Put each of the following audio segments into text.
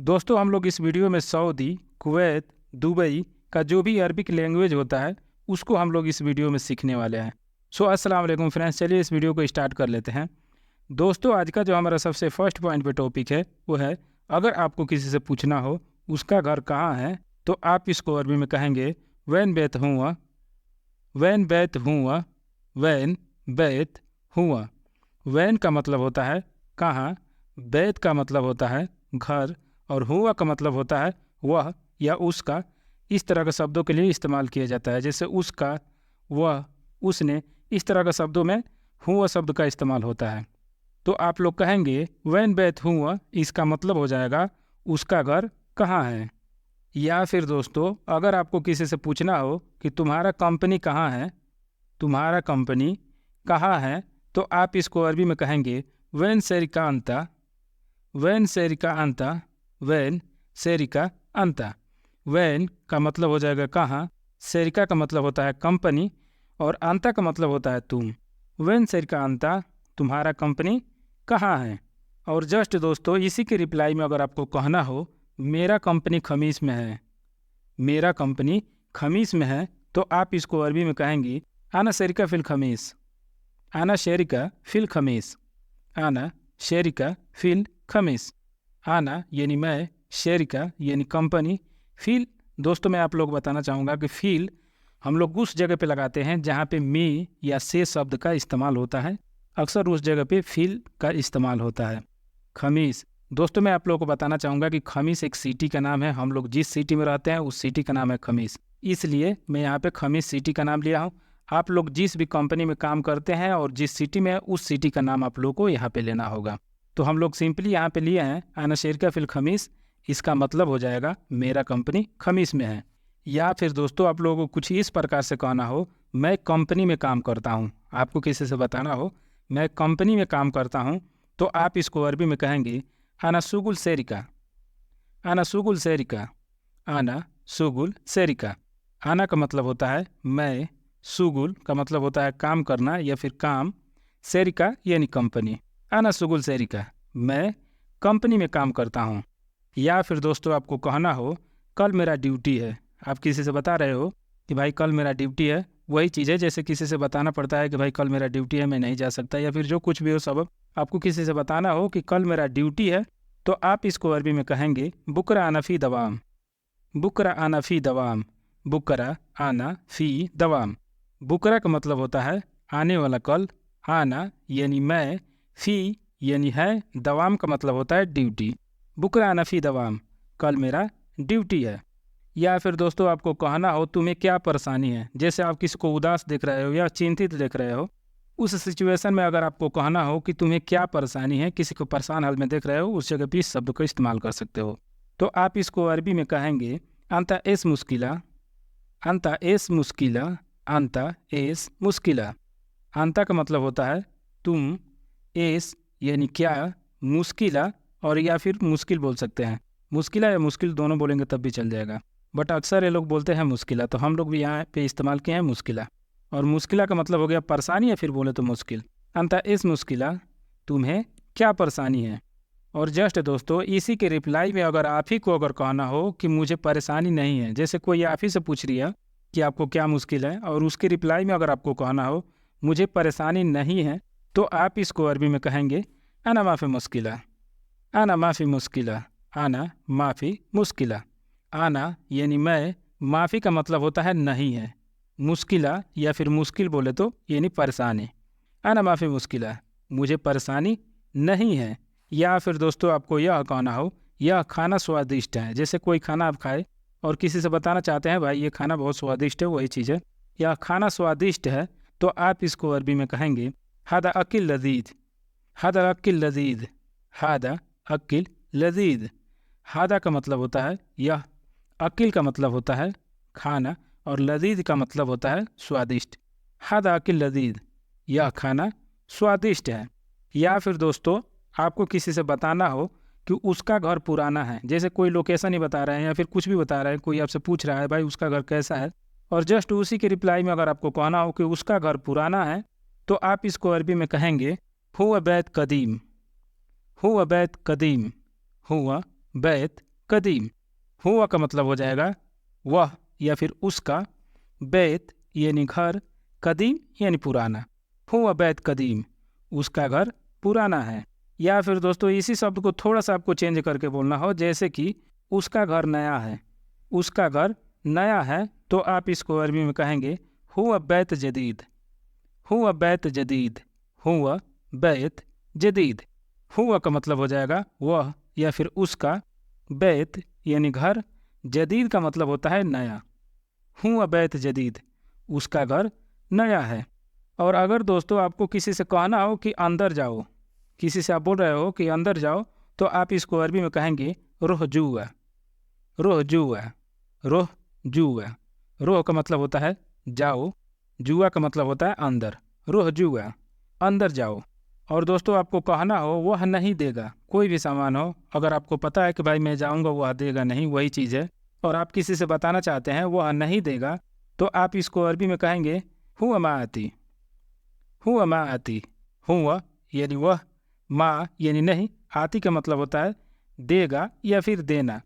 दोस्तों हम लोग इस वीडियो में सऊदी, कुवैत, दुबई का जो भी अरबिक लैंग्वेज होता है उसको हम लोग इस वीडियो में सीखने वाले हैं। अस्सलाम वालेकुम फ्रेंड्स, चलिए इस वीडियो को स्टार्ट कर लेते हैं। दोस्तों आज का जो हमारा सबसे फर्स्ट पॉइंट पे टॉपिक है वो है, अगर आपको किसी से पूछना हो उसका घर कहाँ है तो आप इसको अरबी में कहेंगे वैन बैत हुआ, वैन बैत हुआ, वैन बैत हुआ। वैन का मतलब होता है कहाँ, बैत का मतलब होता है घर, और हुआ का मतलब होता है वह या उसका। इस तरह के शब्दों के लिए इस्तेमाल किया जाता है, जैसे उसका, वह, उसने। इस तरह के शब्दों में हुआ शब्द का इस्तेमाल होता है। तो आप लोग कहेंगे वैन बैत हुआ, इसका मतलब हो जाएगा उसका घर कहाँ है। या फिर दोस्तों अगर आपको किसी से पूछना हो कि तुम्हारा कंपनी कहाँ है, तुम्हारा कंपनी कहाँ है, तो आप इसको अरबी में कहेंगे वैन सेरिका अंता, वैन सेरिका अंता, वैन सेरिका अंता। वैन का मतलब हो जाएगा कहाँ, सेरिका का मतलब होता है कंपनी, और अंता का मतलब होता है तुम। वैन सेरिका अंता, तुम्हारा कंपनी कहाँ है। और जस्ट दोस्तों इसी के रिप्लाई में अगर आपको कहना हो मेरा कंपनी खमीस में है, मेरा कंपनी खमीस में है, तो आप इसको अरबी में कहेंगे आना शेरिका फिल खमीस, आना शेरिका फिल खमीस, आना शेरिका फिल खमीस। आना यानी मैं, शेरिका यानी कंपनी, फिल दोस्तों मैं आप लोग बताना चाहूँगा कि फिल हम लोग उस जगह पे लगाते हैं जहाँ पे मी या से शब्द का इस्तेमाल होता है, अक्सर उस जगह पे फिल का इस्तेमाल होता है। खमीस दोस्तों मैं आप लोगों को बताना चाहूँगा कि खमीस एक सिटी का नाम है। हम लोग जिस सिटी में रहते हैं उस सिटी का नाम है खमीस, इसलिए मैं यहाँ पे खमीस सिटी का नाम लिया हूँ। आप लोग जिस भी कंपनी में काम करते हैं और जिस सिटी में है उस सिटी का नाम आप लोग को यहाँ पे लेना होगा। तो हम लोग सिंपली यहाँ पे लिए हैं आना शेरिका फिल खमीस, इसका मतलब हो जाएगा मेरा कंपनी खमीस में है। या फिर दोस्तों आप लोगों को कुछ इस प्रकार से कहना हो मैं कंपनी में काम करता हूँ, आपको किसी से बताना हो मैं कंपनी में काम करता हूँ, तो आप इसको अरबी में कहेंगे आना सुगुल शेरिका, आना सुगुल शेरिका, आना सुगुल शेरिका। आना का मतलब होता है मैं, सुगुल का मतलब होता है काम करना या फिर काम, शेरिका यानी कंपनी। आना सुगुल शेरिका, मैं कंपनी में काम करता हूँ। या फिर दोस्तों आपको कहना हो कल मेरा ड्यूटी है, आप किसी से बता रहे हो कि भाई कल मेरा ड्यूटी है, वही चीज़ है जैसे किसी से बताना पड़ता है कि भाई कल मेरा ड्यूटी है मैं नहीं जा सकता, या फिर जो कुछ भी हो सबब आपको किसी से बताना हो कि कल मेरा ड्यूटी है, तो आप इसको अरबी में कहेंगे बुकरा आना फ़ी दवाम, बुकरा आना फ़ी दवाम, बुकरा आना फ़ी दवाम। बुकरा का मतलब होता है आने वाला कल, आना यानी मैं, फ़ी यानी है, दवाम का मतलब होता है ड्यूटी। बुकरा आना फ़ी दवाम, कल मेरा ड्यूटी है। या फिर दोस्तों आपको कहना हो तुम्हें क्या परेशानी है, जैसे आप किसी को उदास देख रहे हो या चिंतित देख रहे हो, उस सिचुएशन में अगर आपको कहना हो कि तुम्हें क्या परेशानी है, किसी को परेशान हाल में देख रहे हो, उस जगह भी इस शब्द को इस्तेमाल कर सकते हो। तो आप इसको अरबी में कहेंगे अंता एस मुश्किला, अंता एस मुश्किला, अंता एस मुश्किला। अंता का मतलब होता है तुम, एस यानी क्या, मुश्किला और या फिर मुश्किल बोल सकते हैं, मुश्किला या मुश्किल दोनों बोलेंगे तब भी चल जाएगा, बट अक्सर ये लोग बोलते हैं मुश्किला, तो हम लोग भी यहाँ पे इस्तेमाल किए हैं मुश्किला। और मुश्किला का मतलब हो गया परेशानी या फिर बोले तो मुश्किल। अंता इस मुश्किला, तुम्हें क्या परेशानी है। और जस्ट दोस्तों इसी के रिप्लाई में अगर आप ही को अगर कहना हो कि मुझे परेशानी नहीं है, जैसे कोई आप ही से पूछ रही है कि आपको क्या मुश्किल है, और उसके रिप्लाई में अगर आपको कहना हो मुझे परेशानी नहीं है, तो आप इसको अरबी में कहेंगे आना माफ़ी मुश्किला, आना माफ़ी मुश्किला, आना माफ़ी मुश्किला। आना यानी मैं, माफ़ी का मतलब होता है नहीं है, मुश्किला या फिर मुश्किल बोले तो यानी परेशानी। आना माफ़ी मुश्किला, मुझे परेशानी नहीं है। या फिर दोस्तों आपको यह कहना हो यह खाना स्वादिष्ट है, जैसे कोई खाना आप खाए और किसी से बताना चाहते हैं भाई ये खाना बहुत स्वादिष्ट है, वही चीज़ है यह खाना स्वादिष्ट है, तो आप इसको अरबी में कहेंगे हादा अकिल लजीज, हादा अकिल लजीज, हादा अकिल लजीज। हादा का मतलब होता है यह, अकिल का मतलब होता है खाना, और लजीज का मतलब होता है स्वादिष्ट। हादा अकिल लजीज, यह खाना स्वादिष्ट है। या फिर दोस्तों आपको किसी से बताना हो कि उसका घर पुराना है, जैसे कोई लोकेशन ही बता रहे हैं या फिर कुछ भी बता रहे हैं, कोई आपसे पूछ रहा है भाई उसका घर कैसा है, और जस्ट उसी के रिप्लाई में अगर आपको कहना हो कि उसका घर पुराना है, तो आप इसको अरबी में कहेंगे हुआ बैत कदीम, हुआ बैत कदीम, हुआ बैत कदीम। हुआ का मतलब हो जाएगा वह या फिर उसका, बैत यानी घर, कदीम यानी पुराना। हुआ बैत कदीम, उसका घर पुराना है। या फिर दोस्तों इसी शब्द को थोड़ा सा आपको चेंज करके बोलना हो, जैसे कि उसका घर नया है, उसका घर नया है, तो आप इसको अरबी में कहेंगे हुआ बैत जदीद। हुआ बैत जदीद, हुआ बैत जदीद। हुआ का मतलब हो जाएगा वह या फिर उसका, बैत यानी घर, जदीद का मतलब होता है नया। हुआ बैत जदीद, उसका घर नया है। और अगर दोस्तों आपको किसी से कहना हो कि अंदर जाओ, किसी से आप बोल रहे हो कि अंदर जाओ, तो आप इसको अरबी में कहेंगे रोह जुआ। रोह जुआ, रोह जुआ। रोह का मतलब होता है जाओ, जुआ का मतलब होता है अंदर। रोह जुआ, अंदर जाओ। और दोस्तों आपको कहना हो वह नहीं देगा, कोई भी सामान हो, अगर आपको पता है कि भाई मैं जाऊंगा वह देगा नहीं, वही चीज़ है, और आप किसी से बताना चाहते हैं वह नहीं देगा, तो आप इसको अरबी में कहेंगे हुआ मा आती। हुआ मा आती। हुआ यानी वह, मा यानी नहीं, आती का मतलब होता है देगा या फिर देना।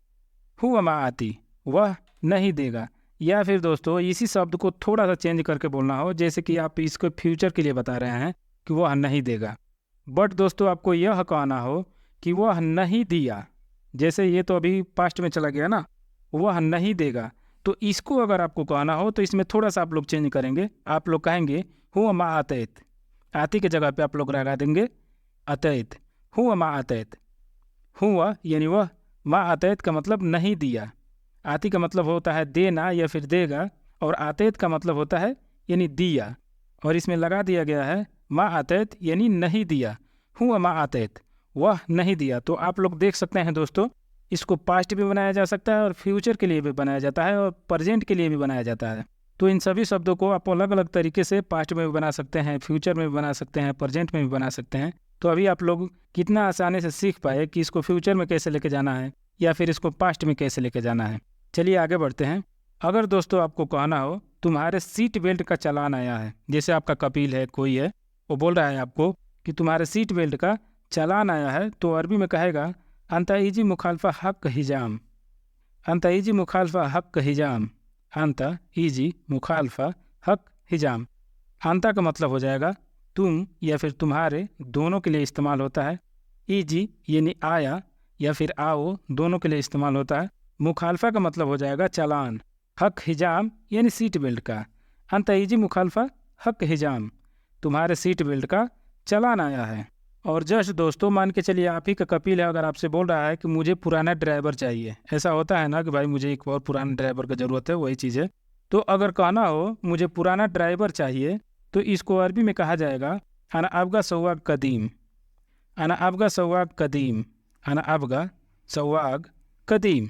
हुआ मा आती, वह नहीं देगा। या फिर दोस्तों इसी शब्द को थोड़ा सा चेंज करके बोलना हो, जैसे कि आप इसको फ्यूचर के लिए बता रहे हैं कि वह नहीं देगा, बट दोस्तों आपको यह कहना हो कि वह नहीं दिया, जैसे ये तो अभी पास्ट में चला गया ना, वह नहीं देगा, तो इसको अगर आपको कहना हो तो इसमें थोड़ा सा आप लोग चेंज करेंगे। आप लोग कहेंगे हुआ मा आतैत। आती के जगह पे आप लोग लगा देंगे अतैत। हुआ मा आतैत। हुआ यानी वह, मा आतैत का मतलब नहीं दिया। आती का मतलब होता है देना या फिर देगा, और आतैत का मतलब होता है यानी दिया, और इसमें लगा दिया गया है मा आतैत यानी नहीं दिया। हुआ मा आतैत, वह नहीं दिया। तो आप लोग देख सकते हैं दोस्तों, इसको पास्ट भी बनाया जा सकता है और फ्यूचर के लिए भी बनाया जाता है और प्रेजेंट के लिए भी बनाया जाता है। तो इन सभी शब्दों को आप अलग अलग तरीके से पास्ट में भी बना सकते हैं, फ्यूचर में भी बना सकते हैं, प्रेजेंट में भी बना सकते हैं। तो अभी आप लोग कितना आसानी से सीख पाए कि इसको फ्यूचर में कैसे लेके जाना है या फिर इसको पास्ट में कैसे लेके जाना है। चलिए आगे बढ़ते हैं। अगर दोस्तों आपको कहना हो तुम्हारे सीट बेल्ट का चालान आया है, जैसे आपका कपिल है, कोई है, वो बोल रहा है आपको कि तुम्हारे सीट बेल्ट का चालान आया है, तो अरबी में कहेगा अंतईजी मुखालफा हक हिजाम। अंतईजी मुखालफा हक हिजाम। अंतईजी मुखालफा हक हिजाम। अंता का मतलब हो जाएगा तुम या फिर तुम्हारे, दोनों के लिए इस्तेमाल होता है। ईजी यानी आया या फिर आओ, दोनों के लिए इस्तेमाल होता है। मुखालफा का मतलब हो जाएगा चालान। हक हिजाम यानी सीट बेल्ट का। अंतईजी मुखालफा हक हिजाम, तुम्हारे सीट बेल्ट का चालान आया है। और जस्ट दोस्तों मान के चलिए आप ही का कपिल है, अगर आपसे बोल रहा है कि मुझे पुराना ड्राइवर चाहिए, ऐसा होता है ना कि भाई मुझे एक और पुराना ड्राइवर की ज़रूरत है, वही चीज़ है। तो अगर कहना हो मुझे पुराना ड्राइवर चाहिए, तो इसको अरबी में कहा जाएगा अना अबगा सवाग कदीम। अना अबगा सवाग कदीम। अना अबगा सवाग कदीम।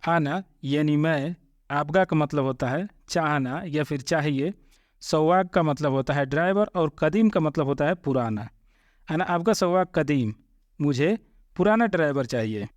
आना यानी मैं, आबगा का मतलब होता है चाहना या फिर चाहिए, सवाग का मतलब होता है ड्राइवर, और कदीम का मतलब होता है पुराना। अना आपका सवाग कदीम, मुझे पुराना ड्राइवर चाहिए।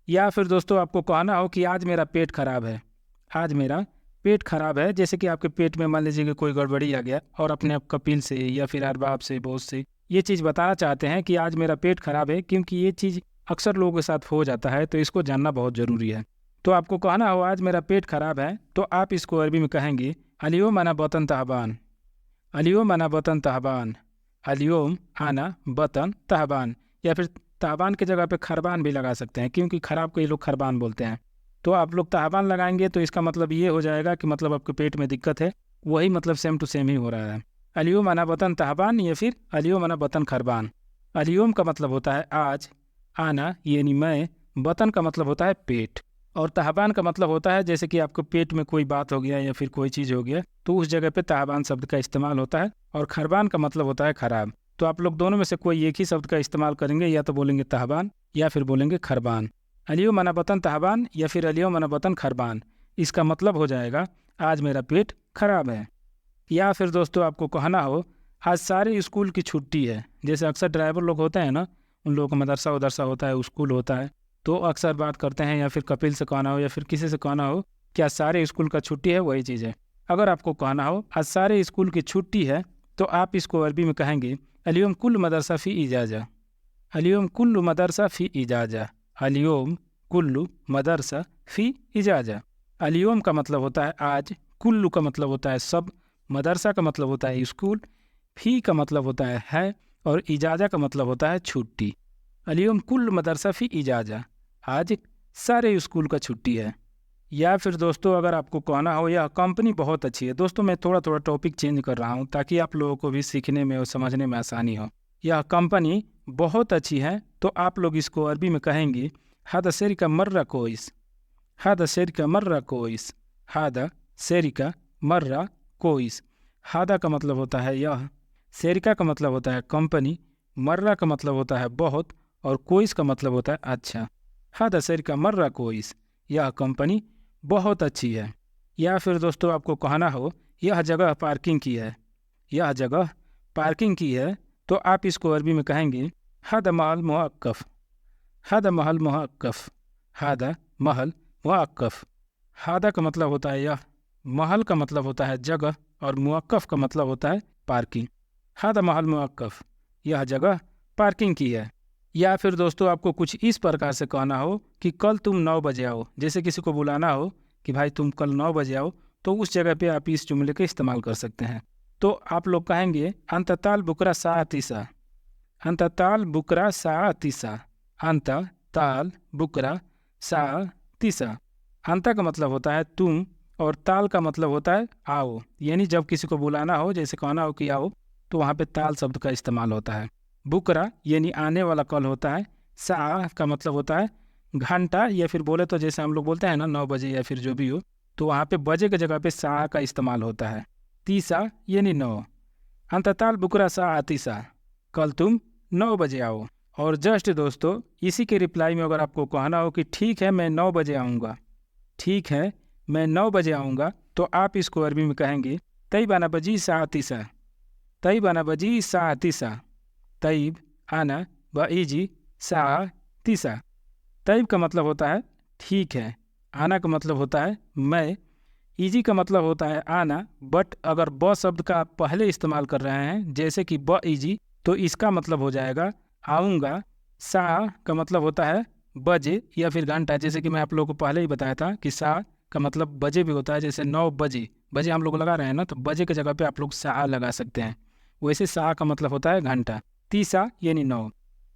या फिर दोस्तों आपको कहना हो कि आज मेरा पेट खराब है। आज मेरा पेट खराब है, जैसे कि आपके पेट में मान लीजिए कि कोई गड़बड़ी आ गया, और अपने आप कपिल से या फिर अरबाब से, बॉस से ये चीज़ बताना चाहते हैं कि आज मेरा पेट खराब है, क्योंकि ये चीज़ अक्सर लोगों के साथ हो जाता है, तो इसको जानना बहुत ज़रूरी है। तो आपको कहना हो आज मेरा पेट खराब है, तो आप इसको अरबी में कहेंगे अलियो मना बतन तहबान। अलियो मना बतन तहबान। अलियोम आना बतन तहबान, या फिर तहबान की जगह पे खरबान भी लगा सकते हैं, क्योंकि खराब को ये लोग खरबान बोलते हैं। तो आप लोग तहबान लगाएंगे तो इसका मतलब ये हो जाएगा कि मतलब आपके पेट में दिक्कत है, वही मतलब सेम टू सेम ही हो रहा है। अलियोम आना बतन तहबान या फिर अलियोम आना बतन खरबान। अलियोम का मतलब होता है आज, आना यानी मैं, बतन का मतलब होता है पेट, और तहबान का मतलब होता है जैसे कि आपको पेट में कोई बात हो गया या फिर कोई चीज़ हो गया, तो उस जगह पे तहबान शब्द का इस्तेमाल होता है। और खरबान का मतलब होता है खराब। तो आप लोग दोनों में से कोई एक ही शब्द का इस्तेमाल करेंगे, या तो बोलेंगे तहबान या फिर बोलेंगे खरबान। अलियो मना बतन तहबान या फिर अलियो मना बतन खरबान, इसका मतलब हो जाएगा आज मेरा पेट खराब है। या फिर दोस्तों आपको कहना हो आज सारे स्कूल की छुट्टी है, जैसे अक्सर ड्राइवर लोग होते हैं ना, उन लोगों का मदरसा उदरसा होता है, स्कूल होता है, तो अक्सर बात करते हैं, या फिर कपिल से कहना हो या फिर किसी से कहना हो कि आज सारे स्कूल का छुट्टी है, वही चीज़ है। अगर आपको कहना हो आज सारे स्कूल की छुट्टी है, तो आप इसको अरबी में कहेंगे अलियोम कुल मदरसा फ़ी इजाज़ा। अलियोम कुल मदरसा फ़ी इजाज़ा। अलियोम कुल्लू मदरसा फ़ी इजाज़ा। अलियोम का मतलब होता है आज, कुल्लू का मतलब होता है सब, मदरसा का मतलब होता है स्कूल, फ़ी का मतलब होता है और इजाज़ा का मतलब होता है छुट्टी। अलियोम कुल्लू मदरसा फ़ी इजाज़ा, आज सारे स्कूल का छुट्टी है। या फिर दोस्तों अगर आपको कहना हो यह कंपनी बहुत अच्छी है। दोस्तों मैं थोड़ा थोड़ा टॉपिक चेंज कर रहा हूँ ताकि आप लोगों को भी सीखने में और समझने में आसानी हो। यह कंपनी बहुत अच्छी है तो आप लोग इसको अरबी में कहेंगे हादा शेरिका मर्रा कोइस, हादा शेरिका मर्रा कोइस, हादा शेरिका मर्रा कोइस। हादा का मतलब होता है यह, शेरिका का मतलब होता है कंपनी, मर्रा का मतलब होता है बहुत और कोइस का मतलब होता है अच्छा। हादा शेरिका मर्रा कोइस, यह कंपनी बहुत अच्छी है। या फिर दोस्तों आपको कहना हो यह जगह पार्किंग की है, यह जगह पार्किंग की है तो आप इसको अरबी में कहेंगे हादा महल मुअक्कफ, हादा महल मुअक्कफ, हादा महल मुअक्कफ। हादा का मतलब होता है यह, महल का मतलब होता है जगह और मुअक्कफ का मतलब होता है पार्किंग। हादा महल मुअक्कफ, यह जगह पार्किंग की है। या फिर दोस्तों आपको कुछ इस प्रकार से कहना हो कि कल तुम 9 बजे आओ, जैसे किसी को बुलाना हो कि भाई तुम कल 9 बजे आओ, तो उस जगह पे आप इस जुमले का इस्तेमाल कर सकते हैं। तो आप लोग कहेंगे अंत ताल बुकरा सातीसा, अंत ताल बुकरा सातीसा, अंत ताल बुकरा सातीसा। अंत का मतलब होता है तुम और ताल का मतलब होता है आओ, यानी जब किसी को बुलाना हो, जैसे कहना हो कि आओ, तो वहाँ पे ताल शब्द का इस्तेमाल होता है। बुकरा यानी आने वाला कल होता है, सा का मतलब होता है घंटा, या फिर बोले तो जैसे हम लोग बोलते हैं ना 9 बजे या फिर जो भी हो, तो वहाँ पे बजे की जगह पे सा का इस्तेमाल होता है। तीसा यानी 9, अंतताल बुकरा सा आतीसा, कल तुम 9 बजे आओ। और जस्ट दोस्तों इसी के रिप्लाई में अगर आपको कहना हो कि ठीक है मैं 9 बजे आऊँगा, ठीक है मैं 9 बजे आऊँगा, तो आप इसको अरबी में कहेंगे तईब आना बजी सातीसा, तईब आना बजी सातीसा, तईब आना बईजी सातीसा। तईब का मतलब होता है ठीक है, आना का मतलब होता है मैं, ईजी का मतलब होता है आना, बट अगर ब शब्द का आप पहले इस्तेमाल कर रहे हैं जैसे कि ब ईजी, तो इसका मतलब हो जाएगा आऊँगा। सा का मतलब होता है बजे या फिर घंटा, जैसे कि मैं आप लोगों को पहले ही बताया था कि सा का मतलब बजे भी होता है, जैसे 9 बजे, बजे हम लोग लगा रहे हैं ना, तो बजे की जगह पे आप लोग सा लगा सकते हैं। वैसे सा का मतलब होता है घंटा। तीसा यानी 9,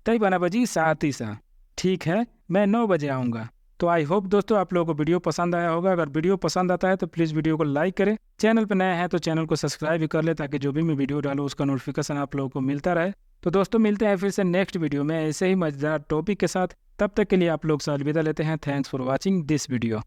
तई बना बजी सा तीसा, ठीक है मैं 9 बजे आऊँगा। तो आई होप दोस्तों आप लोगों को वीडियो पसंद आया होगा। अगर वीडियो पसंद आता है तो प्लीज़ वीडियो को लाइक करें, चैनल पर नए हैं तो चैनल को सब्सक्राइब भी कर ले ताकि जो भी मैं वीडियो डालूँ उसका नोटिफिकेशन आप लोगों को मिलता रहे। तो दोस्तों मिलते हैं फिर से नेक्स्ट वीडियो में ऐसे ही मज़ेदार टॉपिक के साथ। तब तक के लिए आप लोग से अलविदा लेते हैं। Thanks for watching this video.